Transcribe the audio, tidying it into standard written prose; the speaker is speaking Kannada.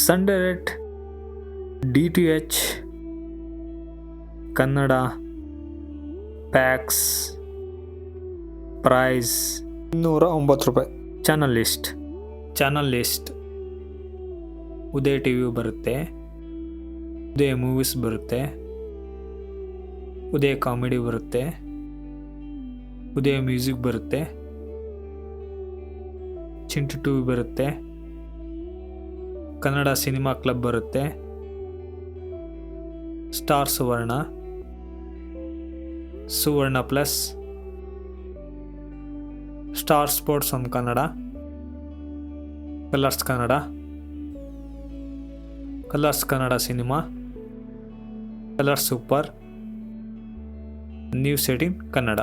ಸನ್ direct, DTH, Kannada, packs, price 209 ರೂಪಾಯಿ. ಚಾನಲ್ ಲಿಸ್ಟ್ ಉದಯ TV ಬರುತ್ತೆ, ಉದಯ ಮೂವೀಸ್ ಬರುತ್ತೆ, ಉದಯ ಕಾಮಿಡಿ ಬರುತ್ತೆ, ಉದಯ ಮ್ಯೂಸಿಕ್ ಬರುತ್ತೆ, ಚಿಂಟು 2 ಬರುತ್ತೆ, ಕನ್ನಡ ಸಿನಿಮಾ ಕ್ಲಬ್ ಬರುತ್ತೆ, star Suvarna plus, star sports on Kannada, colours Kannada cinema, colours super, news 18 Kannada.